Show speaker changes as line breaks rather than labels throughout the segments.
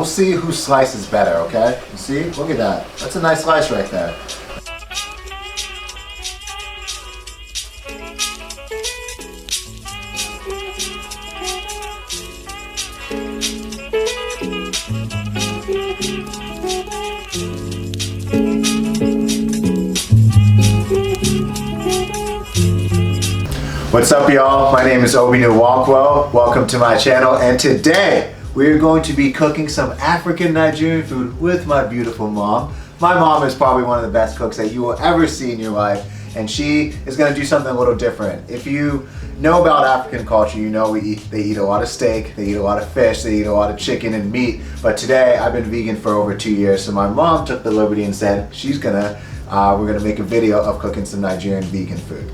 we'll see whose slice is better, okay? You see? Look at that. That's a nice slice right there. What's up, y'all? My name is Obi Nwakwo. Welcome to my channel, and today we're going to be cooking some African Nigerian food with my beautiful mom. My mom is probably one of the best cooks that you will ever see in your life, and she is going to do something a little different. If you know about African culture, you know they eat a lot of steak, they eat a lot of fish, they eat a lot of chicken and meat. But today I've been vegan for over 2 years, so my mom took the liberty and said we're gonna make a video of cooking some Nigerian vegan food.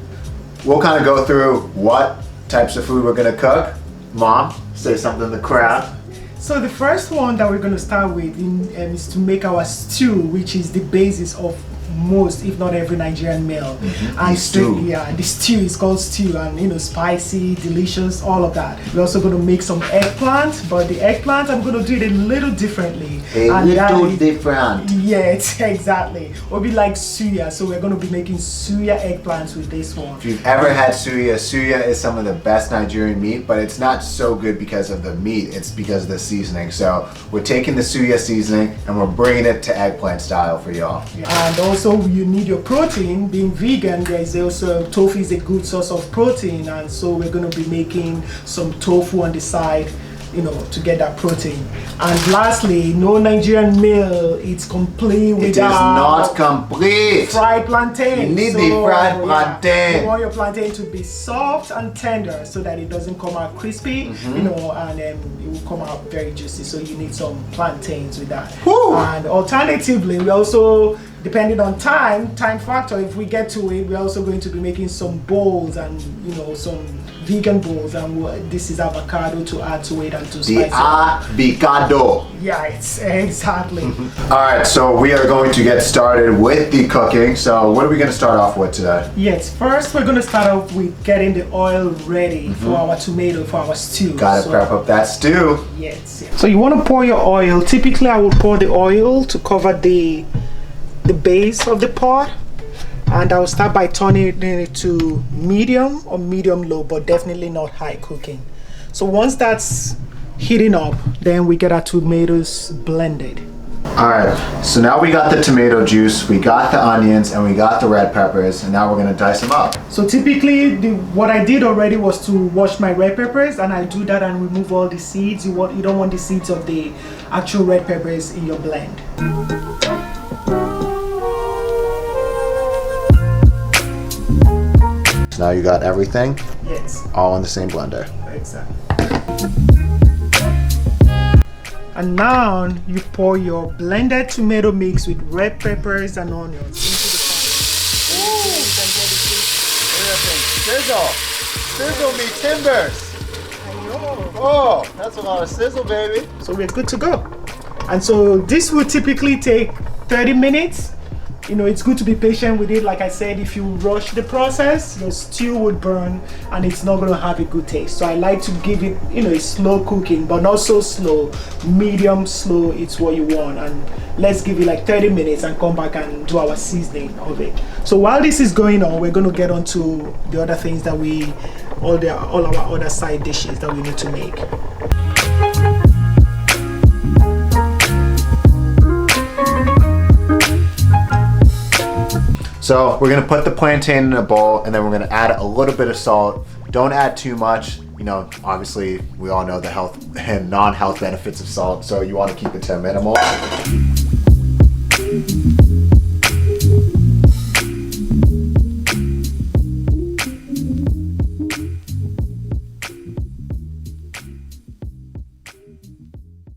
We'll kind of go through what types of food we're gonna cook. Mom, say something to the crowd.
So the first one that we're going to start with is to make our stew, which is the basis of most, if not every, Nigerian meal. And
stew.
Yeah, the stew is called stew, and you know, spicy, delicious, all of that. We're also going to make some eggplant, but the eggplant I'm going to do it a little differently.
Different.
Yes, exactly. It'll be like Souya, so we're going to be making Souya eggplants with this one.
If you've ever had Souya, Souya is some of the best Nigerian meat, but it's not so good because of the meat, it's because of the seasoning. So we're taking the Souya seasoning and we're bringing it to eggplant style for y'all.
And also you need your protein. Being vegan, there is also tofu is a good source of protein, and so we're going to be making some tofu on the side, you know, to get that protein. And lastly, no Nigerian meal it's complete without
it is not complete.
Fried plantain.
You need the fried plantain.
You want your plantain to be soft and tender so that it doesn't come out crispy, you know, and it will come out very juicy. So you need some plantains with that.
Woo!
And alternatively, we also, depending on time factor, if we get to it, we're also going to be making some bowls, and you know, some vegan bowls, and this is avocado to add to it and to spice it.
The avocado.
Yeah, it's exactly.
All right, so we are going to get started with the cooking. So what are we going to start off with today?
Yes, first we're going to start off with getting the oil ready for our tomato, for our stew.
Gotta prep up that stew.
Yes. So you want to pour your oil. Typically I will pour the oil to cover the base of the pot, and I'll start by turning it to medium or medium low, but definitely not high cooking. So once that's heating up, then we get our tomatoes blended.
All right, so now we got the tomato juice, we got the onions, and we got the red peppers, and now we're gonna dice them up.
So typically what I did already was to wash my red peppers, and I do that and remove all the seeds. You don't want the seeds of the actual red peppers in your blend.
Now you got everything?
Yes.
All in the same blender.
Exactly. And now you pour your blended tomato mix with red peppers and onions into the pot.
Ooh! Sizzle! Sizzle me timbers!
I know.
Oh, that's a lot of sizzle, baby.
So we're good to go. And so this will typically take 30 minutes. You know, it's good to be patient with it. Like I said, if you rush the process, your stew would burn and it's not going to have a good taste. So I like to give it, you know, a slow cooking, but not so slow. Medium slow, it's what you want. And let's give it like 30 minutes and come back and do our seasoning of it. So while this is going on, we're going to get on to the other things that all our other side dishes that we need to make.
So we're gonna put the plantain in a bowl, and then we're gonna add a little bit of salt. Don't add too much. You know, obviously we all know the health and non-health benefits of salt, so you want to keep it to a minimal.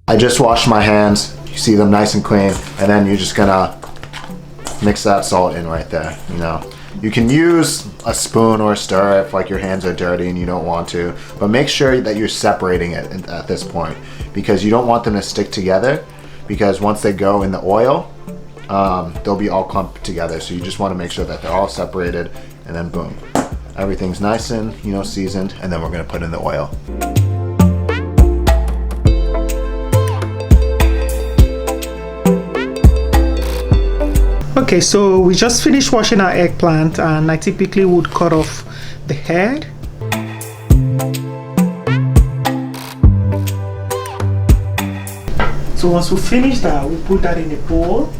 I just washed my hands. You see them nice and clean, and then you're just gonna mix that salt in right there. You know, you can use a spoon or a stir if like your hands are dirty and you don't want to, but make sure that you're separating it at this point, because you don't want them to stick together, because once they go in the oil, they'll be all clumped together. So you just want to make sure that they're all separated, and then boom, everything's nice and, you know, seasoned, and then we're gonna put in the oil.
Okay, so we just finished washing our eggplant, and I typically would cut off the head. So once we finish that, we put that in a bowl.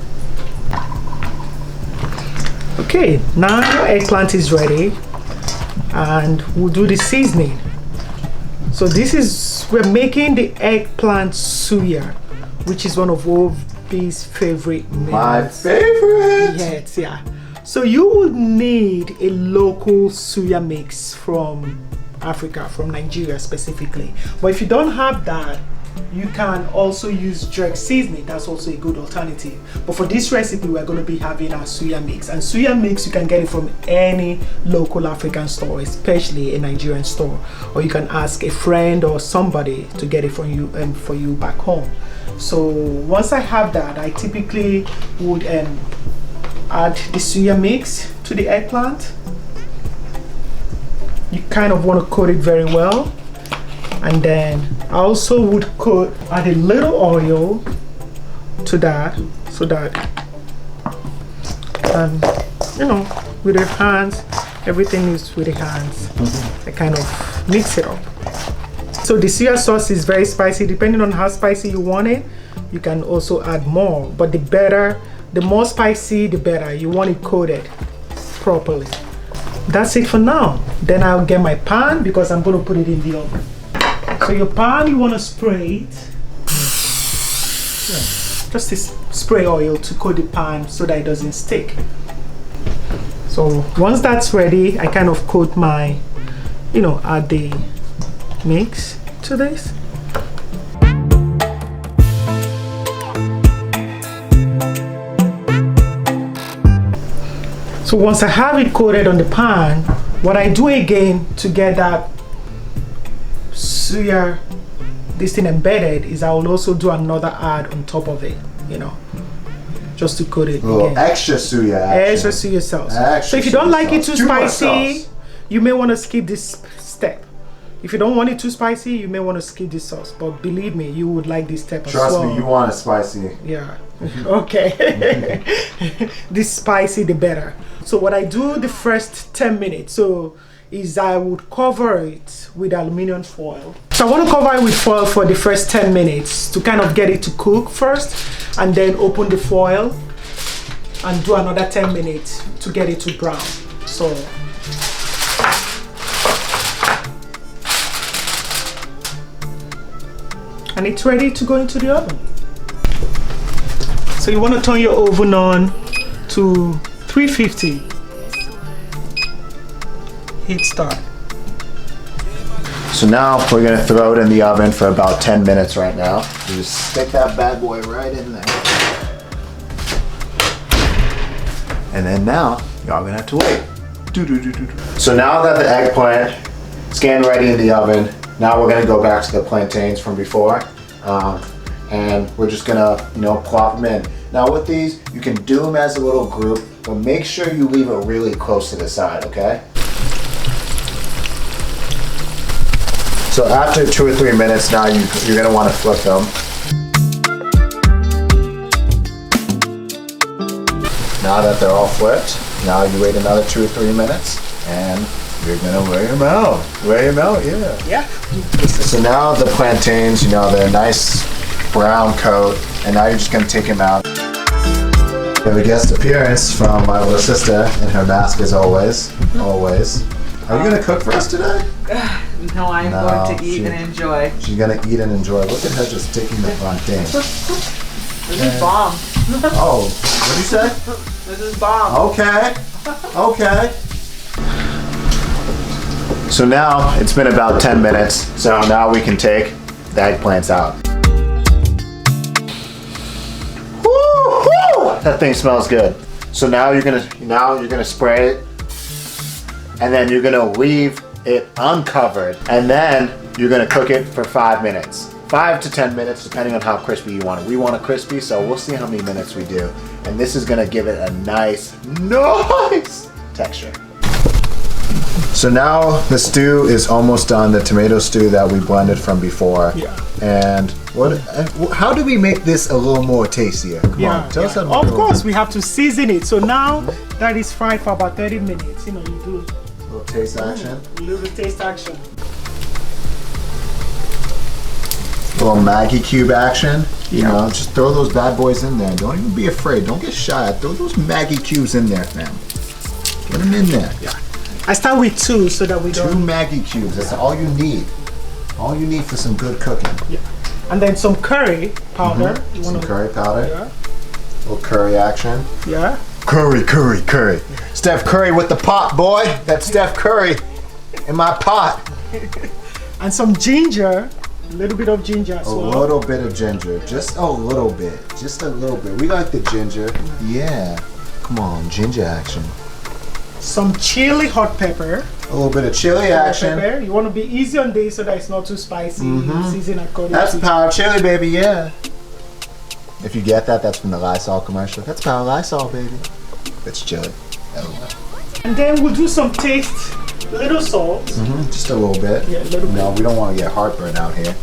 Okay, now your eggplant is ready, and we'll do the seasoning. So this is, we're making the eggplant suya, which is one of Obi's favorite meals.
My favorite!
Yes, yeah. So you would need a local suya mix from Africa, from Nigeria specifically. But if you don't have that, you can also use jerk seasoning. That's also a good alternative. But for this recipe, we're going to be having our suya mix. And suya mix, you can get it from any local African store, especially a Nigerian store. Or you can ask a friend or somebody to get it from you and for you back home. So once I have that, I typically would add the suya mix to the eggplant. You kind of want to coat it very well. And then I also would add a little oil to that, so that, and you know, with your hands, everything is with the hands. I kind of mix it up. So the suya sauce is very spicy. Depending on how spicy you want it, you can also add more. But the more spicy, the better. You want it coated properly. That's it for now. Then I'll get my pan because I'm going to put it in the oven. So your pan, you want to spray it. Just this spray oil to coat the pan so that it doesn't stick. So once that's ready, I kind of coat my, add the mix to this. So once I have it coated on the pan, what I do again to get that suya, this thing embedded, is I will also do another add on top of it, just to coat it.
A little extra suya action.
Extra suya sauce. So if you don't like it too spicy, you may want to skip this step. If you don't want it too spicy, you may want to skip this sauce. But believe me, you would like this step as well.
Trust me, you want it spicy.
Yeah. Okay. This spicy, the better. So what I do the first 10 minutes, is I would cover it with aluminum foil. So I want to cover it with foil for the first 10 minutes to kind of get it to cook first, and then open the foil and do another 10 minutes to get it to brown. So and it's ready to go into the oven. So you want to turn your oven on to 350. Heat start.
So now we're gonna throw it in the oven for about 10 minutes right now. You just stick that bad boy right in there. And then now, y'all gonna have to wait. So now that the eggplant is getting ready in the oven, now we're gonna go back to the plantains from before. And we're just gonna, plop them in. Now with these, you can do them as a little group, but make sure you leave it really close to the side, okay? So after 2 or 3 minutes, now you're gonna wanna flip them. Now that they're all flipped, now you wait another 2 or 3 minutes, and you're gonna weigh them out. Weigh them out, yeah.
Yeah.
So now the plantains, they're a nice brown coat, and now you're just gonna take them out. We have a guest appearance from my little sister in her mask as always. Always. Are you gonna cook for us today?
No, I'm going to eat and enjoy.
She's gonna eat and enjoy. Look at her just taking the plantain.
This is bomb.
Oh, what did you say?
This is bomb.
Okay. Okay. So now it's been about 10 minutes. So now we can take the eggplants out. Woo! That thing smells good. So now you're gonna spray it, and then you're gonna leave it uncovered, and then you're gonna cook it for 5 minutes. 5 to 10 minutes, depending on how crispy you want it. We want it crispy, so we'll see how many minutes we do. And this is gonna give it a nice texture. So now the stew is almost done, the tomato stew that we blended from before.
Yeah.
And how do we make this a little more tastier? Come on, tell us how to make it.
Of course, we have to season it. So now that is fried for about 30 minutes. You know, you do
A little taste action.
a little taste action.
A little Maggi cube action. You
Yeah.
know, just throw those bad boys in there. Don't even be afraid. Don't get shy. Throw those Maggi cubes in there, fam. Get them in there.
Yeah. I start with 2 so that we
2
don't.
Maggi cubes. That's all you need. All you need for some good cooking.
Yeah. And then some curry powder. You
Some
wanna,
curry powder.
Yeah.
A little curry action.
Yeah.
Curry, curry, curry. Steph Curry with the pot, boy. That's Steph Curry in my pot.
And some ginger. A little bit of ginger as
A
well.
little bit of ginger. Just a little bit. Just a little bit. We like the ginger. Yeah. Come on, ginger action.
Some chili hot pepper.
A little bit of chili action.
Pepper. You want to be easy on this so that it's not too spicy. Season according
That's
to
power chili, baby, yeah. If you get that, that's from the Lysol commercial. That's power Lysol, baby. It's chili.
And then we'll do some taste, little salt.
Just a little bit.
Yeah, a little bit.
No, we don't want to get heartburn out here.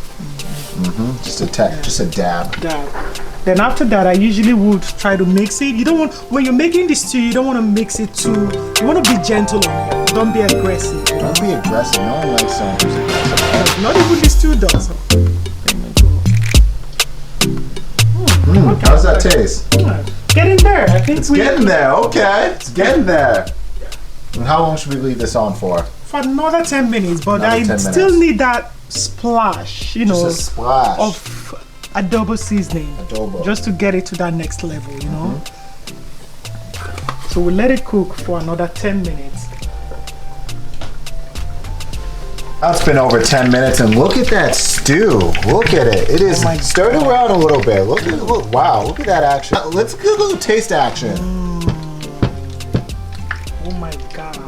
Just a dab.
That. Then after that, I usually would try to mix it. You don't want, when you're making this stew, you don't want to mix it too, you want to be gentle on it. Don't be aggressive.
Don't be aggressive. No one likes someone who's aggressive.
Not even the stew does.
How's that taste?
Getting there. I think
It's getting there. Okay. It's getting there. And how long should we leave this on for?
for another 10 minutes, but
Another
I
10
still
minutes.
need that splash, you know,
Just a splash.
of adobo seasoning,
Adobo.
just to get it to that next level, you know. So we'll let it cook for another 10 minutes.
It's been over 10 minutes, and look at that stew. Look at it. It is
Oh my
stirred
God.
around a little bit. Look, wow, look at that action. Let's get a little taste action.
Oh my gosh.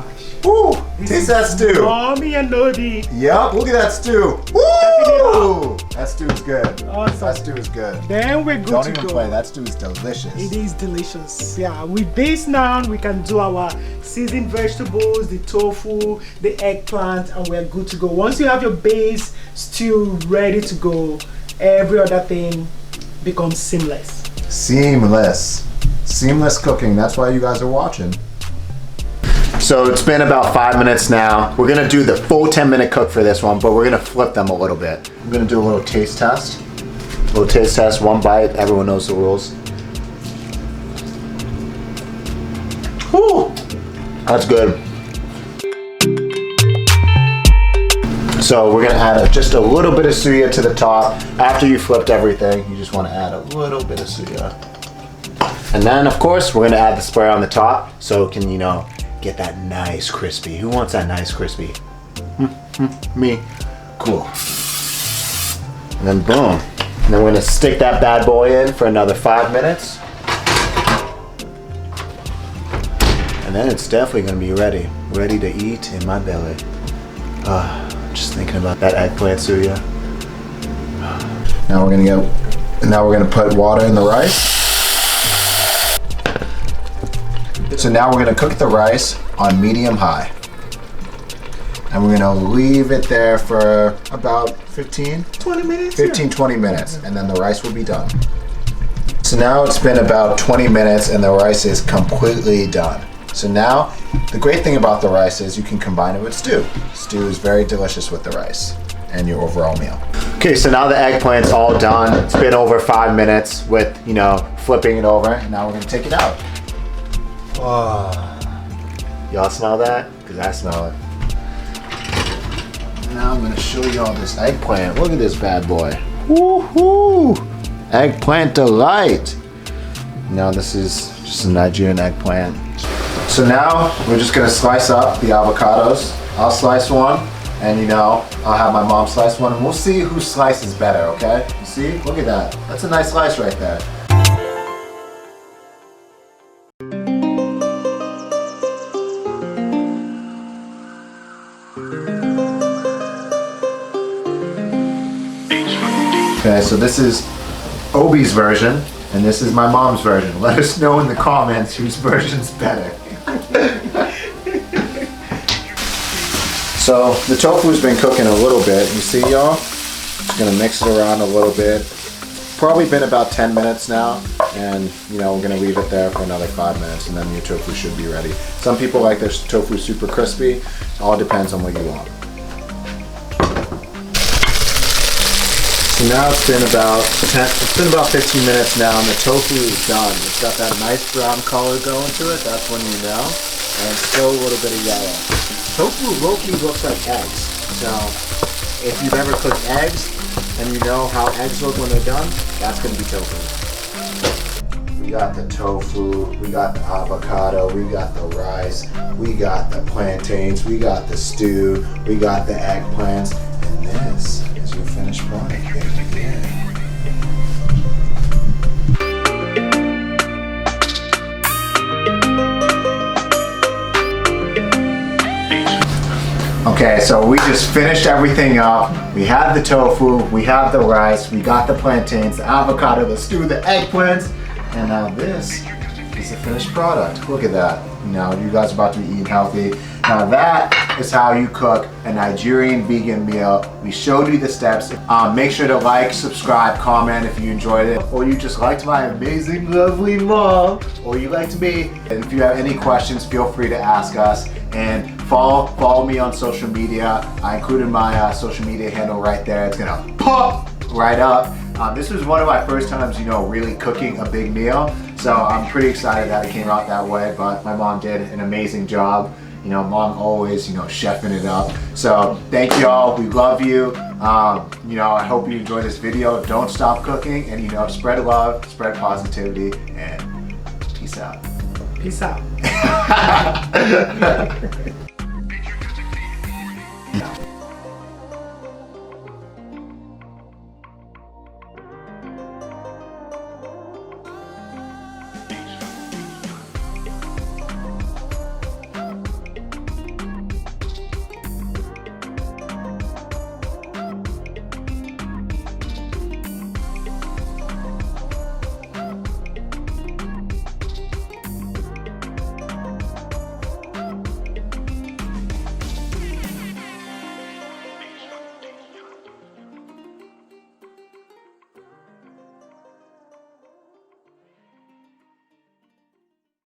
Woo!
This
Taste
is
that stew.
Mommy and Nodi.
Yup, look at that stew. Woo! That stew is good.
Awesome.
That stew is good.
Then we're good
Don't
to
even
go.
play. That stew is delicious.
It is delicious. Yeah, with this now we can do our seasoned vegetables, the tofu, the eggplant, and we're good to go. Once you have your base stew ready to go, every other thing becomes seamless.
Seamless. Seamless cooking. That's why you guys are watching. So it's been about 5 minutes now. We're gonna do the full 10-minute cook for this one, but we're gonna flip them a little bit. I'm gonna do a little taste test. A little taste test, one bite, everyone knows the rules. Whew, that's good. So we're gonna add just a little bit of Souya to the top. After you flipped everything, you just wanna add a little bit of Souya. And then of course, we're gonna add the spray on the top so it can, you know, get that nice crispy. Who wants that nice crispy? Me. Cool. And then boom. And then we're gonna stick that bad boy in for another 5 minutes. And then it's definitely gonna be ready. Ready to eat in my belly. Just thinking about that eggplant Souya. Now we're gonna put water in the rice. So now we're gonna cook the rice on medium-high. And we're gonna leave it there for about 15,
20 minutes?
20 minutes, and then the rice will be done. So now it's been about 20 minutes and the rice is completely done. So now, the great thing about the rice is you can combine it with stew. Stew is very delicious with the rice and your overall meal. Okay, so now the eggplant's all done. It's been over 5 minutes with, you know, flipping it over. Now we're gonna take it out. Oh. Y'all smell that? Because I smell it. Now I'm gonna show y'all this eggplant. Look at this bad boy. Woohoo! Eggplant delight. Now this is just a Nigerian eggplant. So now we're just gonna slice up the avocados. I'll slice one, and you know, I'll have my mom slice one, and we'll see who slices better, okay? You see? Look at that. That's a nice slice right there. Okay, so this is Obi's version, and this is my mom's version. Let us know in the comments whose version's better. So the tofu's been cooking a little bit. You see, y'all? Just gonna mix it around a little bit. Probably been about 10 minutes now, and you know, we're gonna leave it there for another 5 minutes, and then your tofu should be ready. Some people like their tofu super crispy. All depends on what you want. So now it's been about 15 minutes now, and the tofu is done. It's got that nice brown color going to it. That's when you know, and still a little bit of yellow. Tofu low-key looks like eggs. So if you've ever cooked eggs and you know how eggs look when they're done, that's gonna be tofu. We got the tofu, we got the avocado, we got the rice, we got the plantains, we got the stew, we got the eggplants, and this is your finished product. Okay, so we just finished everything up. We have the tofu, we have the rice, we got the plantains, the avocado, the stew, the eggplants, and now this is the finished product. Look at that. You know, you guys are about to be eating healthy. Now that is how you cook a Nigerian vegan meal. We showed you the steps. Make sure to like, subscribe, comment if you enjoyed it, or you just liked my amazing, lovely mom, or you liked me. And if you have any questions, feel free to ask us. And follow me on social media. I included my social media handle right there. It's gonna pop right up. This was one of my first times, you know, really cooking a big meal. So I'm pretty excited that it came out that way, but my mom did an amazing job. You know, mom always, you know, chefing it up. So thank you all, we love you. You know, I hope you enjoyed this video. Don't stop cooking, and you know, spread love, spread positivity, and peace out.
Peace out.